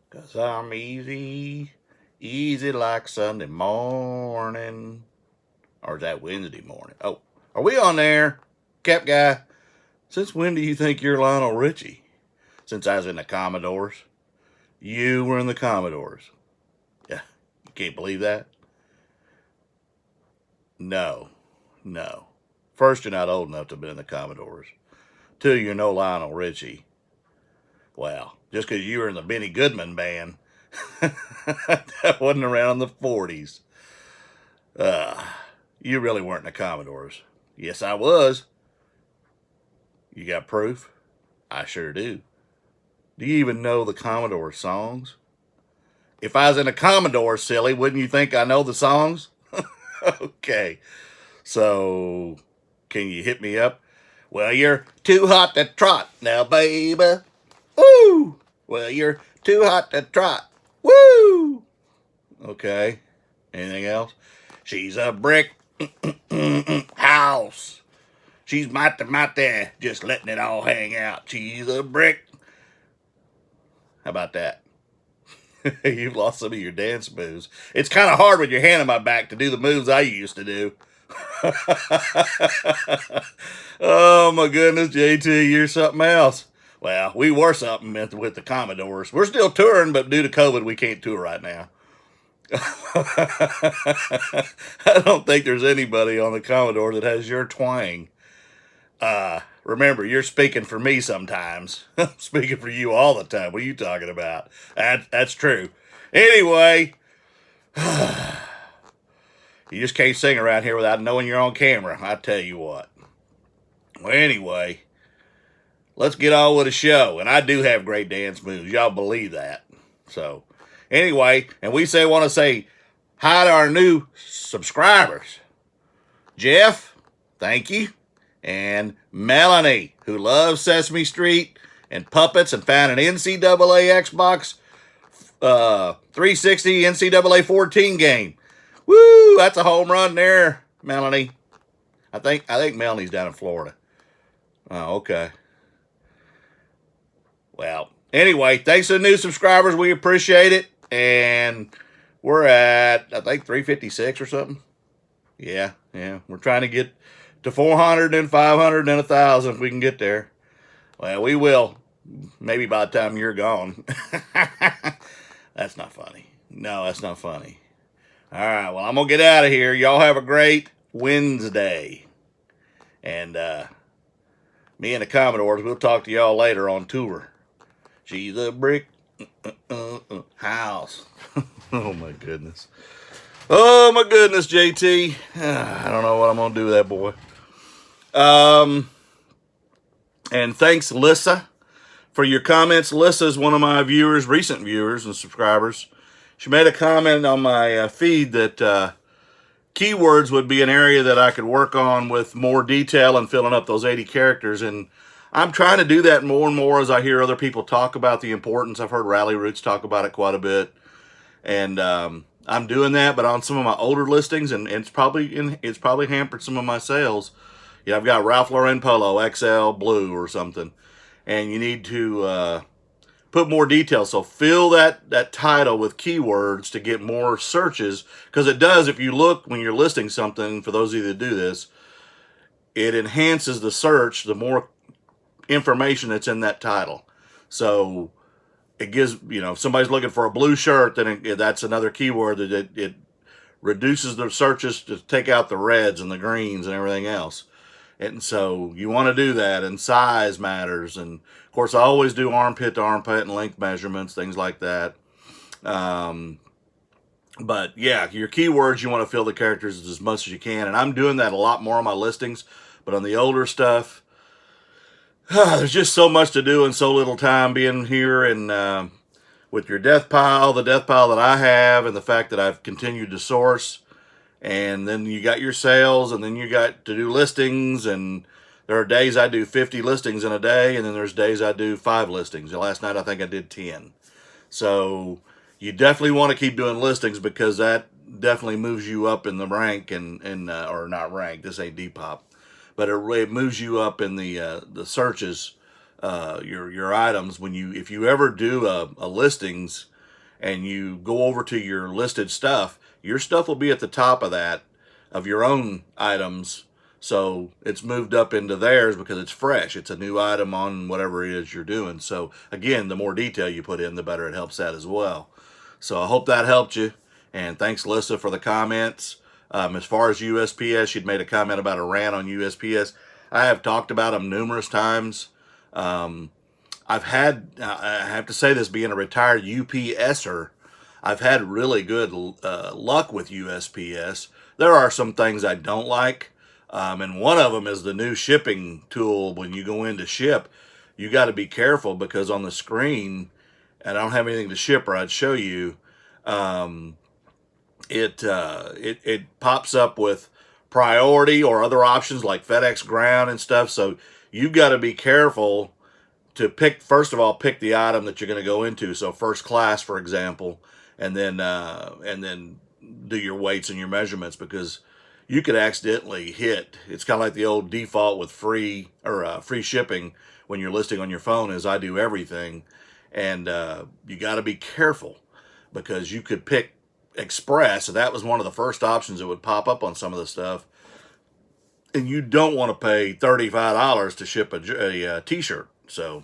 'Cause I'm easy, easy like Sunday morning. Or is that Wednesday morning? Oh, are we on there? Cap guy, since when do you think you're Lionel Richie? Since I was in the Commodores. You were in the Commodores. Yeah, you can't believe that? No, no. First, you're not old enough to have been in the Commodores. Two, you're no Lionel Richie. Well, just because you were in the Benny Goodman band, that wasn't around in the 40s. Uh, you really weren't in the Commodores. Yes, I was. You got proof? I sure do. Do you even know the Commodore songs? If I was in a Commodore, silly, wouldn't you think I know the songs? Okay. So, can you hit me up? Well, you're too hot to trot now, baby. Woo! Well, you're too hot to trot. Woo! Okay. Anything else? She's a brick house. She's mighty, just letting it all hang out. She's a brick. How about that? You've lost some of your dance moves. It's kind of hard with your hand on my back to do the moves I used to do. Oh my goodness, JT, you're something else. Well, we were something with the Commodores. We're still touring, but due to COVID, we can't tour right now. I don't think there's anybody on the Commodore that has your twang. Remember, you're speaking for me sometimes. I'm speaking for you all the time. What are you talking about? That's true. Anyway, you just can't sing around here without knowing you're on camera. I tell you what. Well, anyway, let's get on with the show. And I do have great dance moves. Y'all believe that. So, anyway, and we want to say hi to our new subscribers. Jeff, thank you. And Melanie, who loves Sesame Street and puppets and found an NCAA Xbox 360 NCAA 14 game. Woo, that's a home run there, Melanie. I think Melanie's down in Florida. Oh, okay. Well, anyway, thanks to the new subscribers. We appreciate it. And we're at, I think, 356 or something. Yeah. We're trying to get to 400 and 500 and 1,000 if we can get there. Well, we will. Maybe by the time you're gone. That's not funny. No, that's not funny. All right, well, I'm going to get out of here. Y'all have a great Wednesday. And me and the Commodores, we'll talk to y'all later on tour. She's a brick house. Oh, my goodness. Oh, my goodness, JT. I don't know what I'm going to do with that boy. And thanks, Lissa, for your comments. Lissa's one of my viewers, recent viewers and subscribers. She made a comment on my feed that keywords would be an area that I could work on with more detail and filling up those 80 characters. And I'm trying to do that more and more as I hear other people talk about the importance. I've heard Rally Roots talk about it quite a bit. And I'm doing that, but on some of my older listings, and it's probably hampered some of my sales. I've got Ralph Lauren Polo XL Blue or something, and you need to put more details. So fill that title with keywords to get more searches, because it does. If you look when you're listing something, for those of you that do this, it enhances the search the more information that's in that title. So it gives, if somebody's looking for a blue shirt, then that's another keyword that it reduces the searches to take out the reds and the greens and everything else. And so you want to do that, and size matters. And of course, I always do armpit to armpit and length measurements, things like that. But yeah, your keywords, you want to fill the characters as much as you can. And I'm doing that a lot more on my listings. But on the older stuff, there's just so much to do and so little time being here. And with your death pile, the death pile that I have, and the fact that I've continued to source, and then you got your sales, and then you got to do listings, and there are days I do 50 listings in a day, and then there's days I do 5 listings. Last night I think I did 10. So you definitely want to keep doing listings, because that definitely moves you up in the rank, and or not rank, this ain't Depop, but it moves you up in the searches, your items. If you ever do a listings, and you go over to your listed stuff, your stuff will be at the top of that, of your own items. So it's moved up into theirs because it's fresh. It's a new item on whatever it is you're doing. So again, the more detail you put in, the better it helps that as well. So I hope that helped you. And thanks, Lissa, for the comments. As far as USPS, she'd made a comment about a rant on USPS. I have talked about them numerous times. I have to say this, being a retired UPSer, I've had really good luck with USPS. There are some things I don't like, and one of them is the new shipping tool. When you go in to ship, you got to be careful because on the screen, and I don't have anything to ship or I'd show you, it pops up with priority or other options like FedEx Ground and stuff. So you've got to be careful to pick, first of all, pick the item that you're going to go into. So first class, for example, and then do your weights and your measurements, because you could accidentally hit. It's kind of like the old default with free shipping when you're listing on your phone, is I do everything, and you got to be careful because you could pick express. So that was one of the first options that would pop up on some of the stuff, and you don't want to pay $35 to ship a t-shirt. So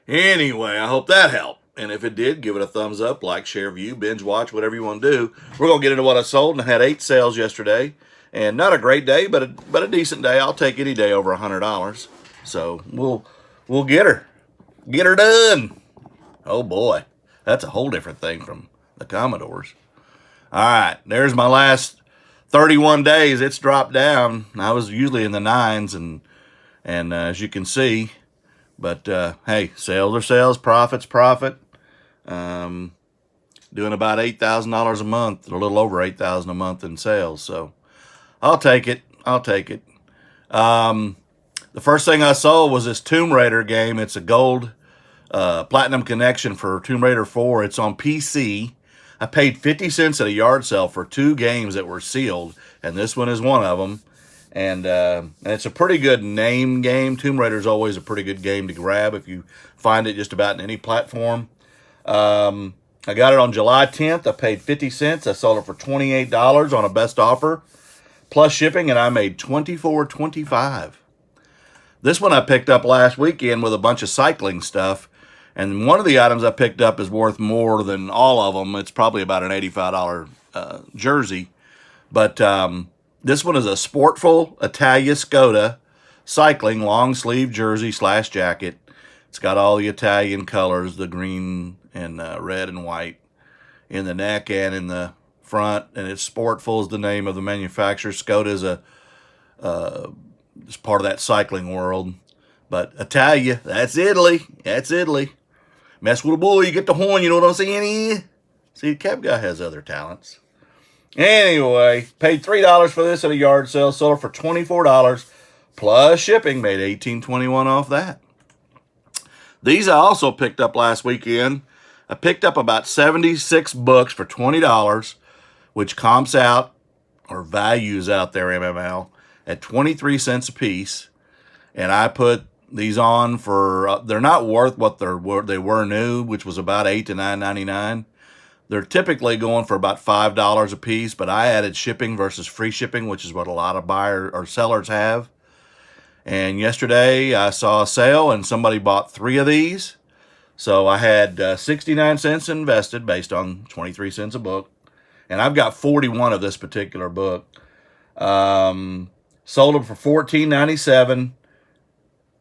anyway, I hope that helped. And if it did, give it a thumbs up, like, share, view, binge watch, whatever you want to do. We're going to get into what I sold, and I had 8 sales yesterday. And not a great day, but a decent day. I'll take any day over $100. So we'll get her. Get her done. Oh boy. That's a whole different thing from the Commodores. All right, there's my last 31 days. It's dropped down. I was usually in the 9s, and as you can see, but hey, sales are sales, profit's profit. Doing about $8,000 a month, a little over $8,000 a month in sales. So I'll take it. The first thing I sold was this Tomb Raider game. It's a gold platinum connection for Tomb Raider 4. It's on PC. I paid 50 cents at a yard sale for 2 games that were sealed, and this one is one of them. And it's a pretty good name game. Tomb Raider is always a pretty good game to grab if you find it just about in any platform. I got it on July 10th. I paid 50 cents. I sold it for $28 on a best offer, plus shipping, and I made $24.25. This one I picked up last weekend with a bunch of cycling stuff, and one of the items I picked up is worth more than all of them. It's probably about an $85 jersey, but this one is a Sportful Italia Skoda cycling long sleeve jersey / jacket. It's got all the Italian colors, the green and red and white in the neck and in the front, and it's Sportful is the name of the manufacturer. Skoda is it's part of that cycling world. But Italia, that's Italy. That's Italy. Mess with a bull, you get the horn, you know what I'm saying? See, TheCapGuy has other talents. Anyway, paid $3 for this at a yard sale, sold it for $24 plus shipping, made $18.21 off that. These I also picked up last weekend. I picked up about 76 books for $20, which comps out, or values out there, MML, at 23 cents a piece. And I put these on for, they're not worth what they were new, which was about $8 to $9.99. They're typically going for about $5 a piece, but I added shipping versus free shipping, which is what a lot of buyers or sellers have. And yesterday I saw a sale and somebody bought 3 of these. So I had 69 cents invested based on 23 cents a book. And I've got 41 of this particular book. Sold them for $14.97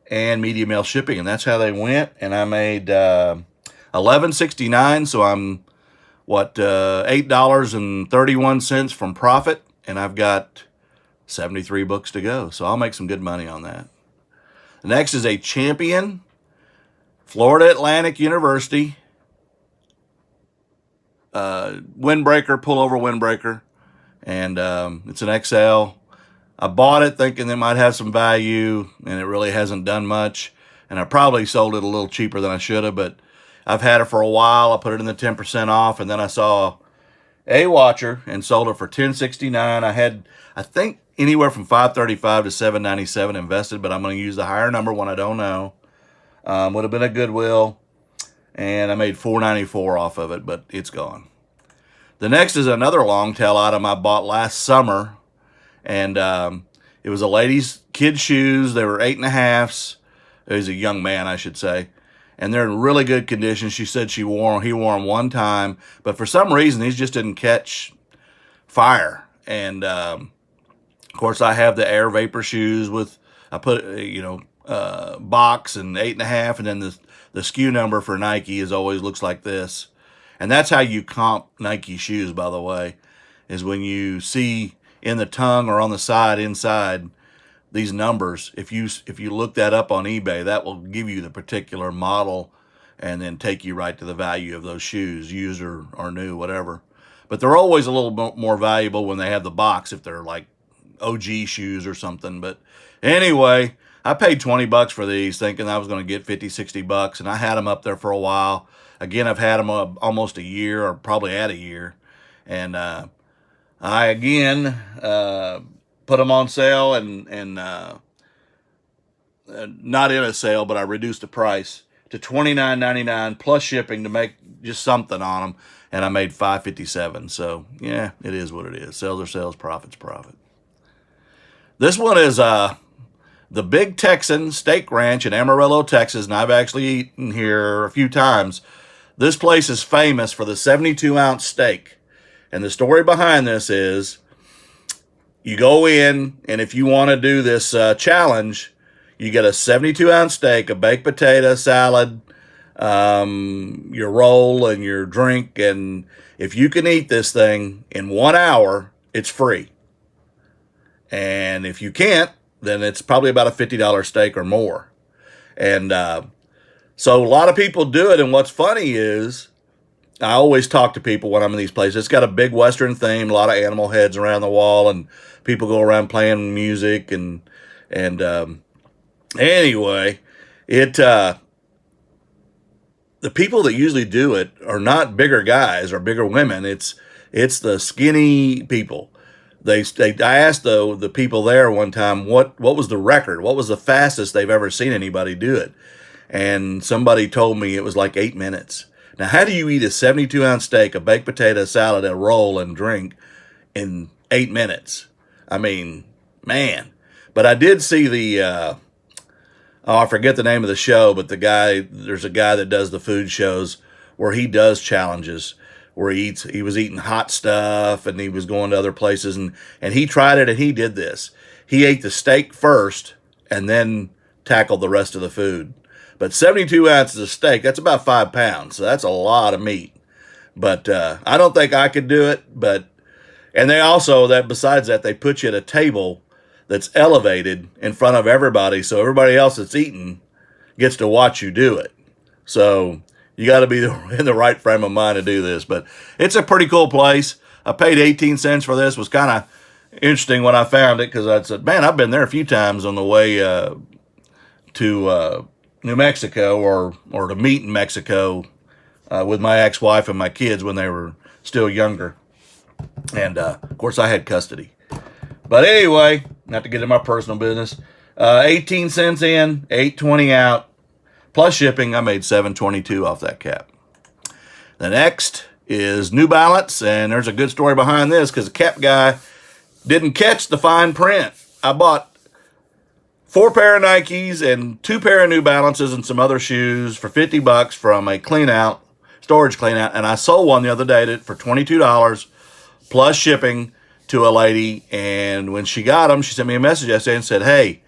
and media mail shipping. And that's how they went. And I made $11.69. So I'm, $8.31 from profit. And I've got 73 books to go. So I'll make some good money on that. The next is a Champion, Florida Atlantic University, Windbreaker, pullover Windbreaker. And it's an XL. I bought it thinking it might have some value, and it really hasn't done much. And I probably sold it a little cheaper than I should have, but I've had it for a while. I put it in the 10% off, and then I saw a watcher and sold it for $10.69. I had, I think, anywhere from $5.35 to $7.97 invested, but I'm going to use the higher number when I don't know. Would have been a Goodwill. and I made $4.94 off of it, but it's gone. The next is another long tail item I bought last summer, and it was a lady's kid shoes. They were 8.5s. He was a young man, I should say, and they're in really good condition. She said he wore them one time, but for some reason these just didn't catch fire. And of course, I have the air vapor shoes with, I put box and 8.5, and then the SKU number for Nike is always looks like this. And that's how you comp Nike shoes, by the way, is when you see in the tongue or on the side inside these numbers. If you look that up on eBay, that will give you the particular model and then take you right to the value of those shoes, used or new, whatever. But they're always a little bit more valuable when they have the box, if they're like OG shoes or something. But anyway, I paid $20 for these thinking I was going to get $50-$60, and I had them up there for a while. Again, I've had them almost a year, or probably at a year. And I again put them on sale, and not in a sale, but I reduced the price to $29.99 plus shipping to make just something on them, and I made $5.57. So yeah, it is what it is. Sales are sales, profits profit. This one is the Big Texan Stake Ranch in Amarillo, Texas, and I've actually eaten here a few times. This place is famous for the 72-ounce steak, and the story behind this is you go in, and if you want to do this challenge, you get a 72-ounce steak, a baked potato, salad, your roll, and your drink, and if you can eat this thing in 1 hour, it's free. And if you can't, then it's probably about a $50 steak or more. And so a lot of people do it, and what's funny is I always talk to people when I'm in these places. It's got a big Western theme, a lot of animal heads around the wall, and people go around playing music, and anyway, the people that usually do it are not bigger guys or bigger women. It's the skinny people. I asked the people there one time what was the record, what was the fastest they've ever seen anybody do it, and somebody told me it was like 8 minutes. Now, how do you eat a 72-ounce steak, a baked potato, salad, a roll, and drink in 8 minutes? I mean, man. But I did see I forget the name of the show, but there's a guy that does the food shows where he does challenges, where he was eating hot stuff, and he was going to other places, and he tried it, and he did this. He ate the steak first and then tackled the rest of the food. But 72 ounces of steak, that's about 5 pounds, so that's a lot of meat. But I don't think I could do it. And they also, besides that, they put you at a table that's elevated in front of everybody, so everybody else that's eating gets to watch you do it. So you got to be in the right frame of mind to do this. But it's a pretty cool place. I paid 18 cents for this. It was kind of interesting when I found it, because I said, man, I've been there a few times on the way to New Mexico or to meet in Mexico with my ex-wife and my kids when they were still younger. And, of course, I had custody. But anyway, not to get into my personal business, 18 cents in, $8.20 out, plus shipping. I made $7.22 off that cap. The next is New Balance, and there's a good story behind this, because the cap guy didn't catch the fine print. I bought 4 pair of Nikes and 2 pair of New Balances and some other shoes for $50 from a storage clean out, and I sold one the other day for $22 plus shipping to a lady, and when she got them, she sent me a message yesterday and said, hey,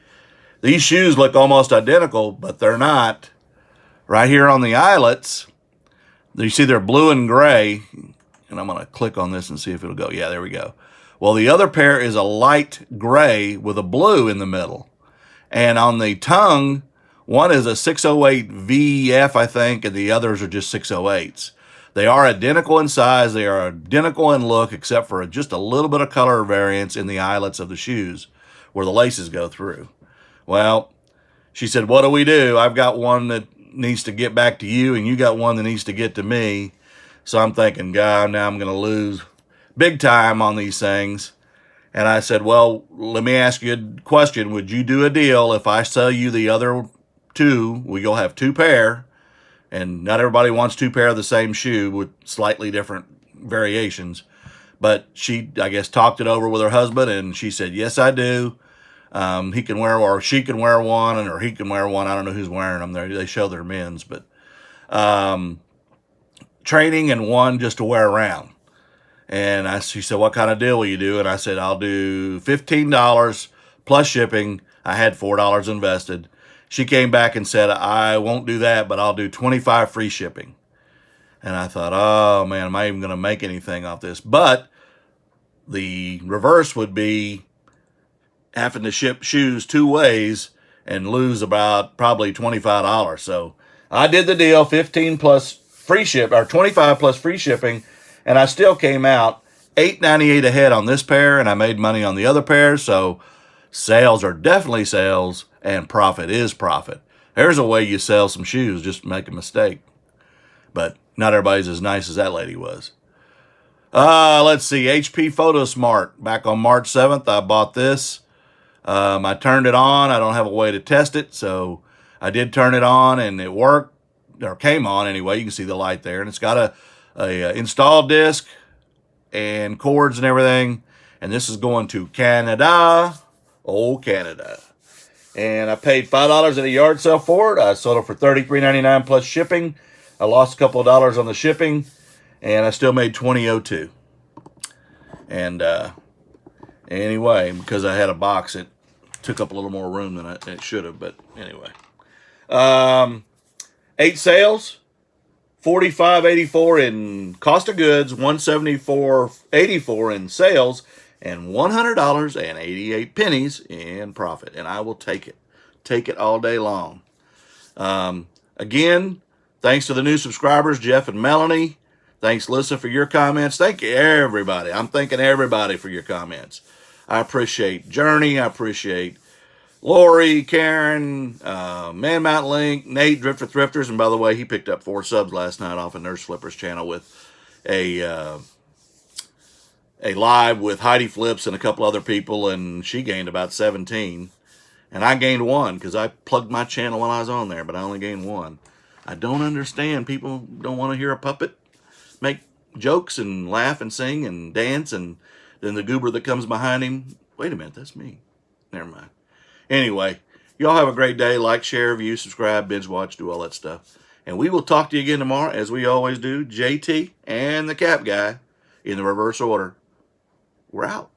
these shoes look almost identical, but they're not. Right here on the eyelets, you see they're blue and gray, and I'm going to click on this and see if it'll go. Yeah, there we go. Well, the other pair is a light gray with a blue in the middle. And on the tongue, one is a 608 VF, I think, and the others are just 608s. They are identical in size. They are identical in look, except for just a little bit of color variance in the eyelets of the shoes where the laces go through. Well, she said, what do we do? I've got one that needs to get back to you, and you got one that needs to get to me. So I'm thinking, God, now I'm going to lose big time on these things. And I said, well, let me ask you a question. Would you do a deal if I sell you the other 2? You'll have 2 pair, And not everybody wants 2 pair of the same shoe with slightly different variations. But she, I guess, talked it over with her husband, and she said, yes, I do. He can wear, or she can wear one, or he can wear one. I don't know who's wearing them. They show their men's, but training and one just to wear around. And she said, what kind of deal will you do? And I said, I'll do $15 plus shipping. I had $4 invested. She came back and said, I won't do that, but I'll do $25 free shipping. And I thought, oh man, am I even going to make anything off this? But the reverse would be having to ship shoes 2 ways and lose about probably $25. So I did the deal, 15 plus free ship, or 25 plus free shipping, and I still came out $8.98 ahead on this pair, and I made money on the other pair. So sales are definitely sales, and profit is profit. There's a way you sell some shoes, just make a mistake. But not everybody's as nice as that lady was. Let's see, HP Photosmart. Back on March 7th, I bought this. I turned it on. I don't have a way to test it, so I did turn it on, and it worked, or came on anyway. You can see the light there, and it's got a install disc and cords and everything. And this is going to Canada, old Canada. And I paid $5 at a yard sale for it. I sold it for $33.99 plus shipping. I lost a couple of dollars on the shipping, and I still made $20.02. And anyway, because I had a box, it took up a little more room than it should have. But anyway, 8 sales, $45.84 in cost of goods, $174.84 in sales, and $100.88 in profit. And I will take it all day long. Again, thanks to the new subscribers, Jeff and Melanie. Thanks, Lissa, for your comments. Thank you, everybody. I'm thanking everybody for your comments. I appreciate Journey. I appreciate Lori, Karen, Man Mountain Link, Nate, Drifter Thrifters. And by the way, he picked up 4 subs last night off of Nurse Flipper's channel with a live with Heidi Flips and a couple other people, and she gained about 17. And I gained 1 because I plugged my channel while I was on there, but I only gained 1. I don't understand. People don't want to hear a puppet make jokes and laugh and sing and dance, and then the goober that comes behind him. Wait a minute, that's me. Never mind. Anyway, y'all have a great day. Like, share, view, subscribe, binge watch, do all that stuff. And we will talk to you again tomorrow, as we always do. JT and the Cap Guy in the reverse order. We're out.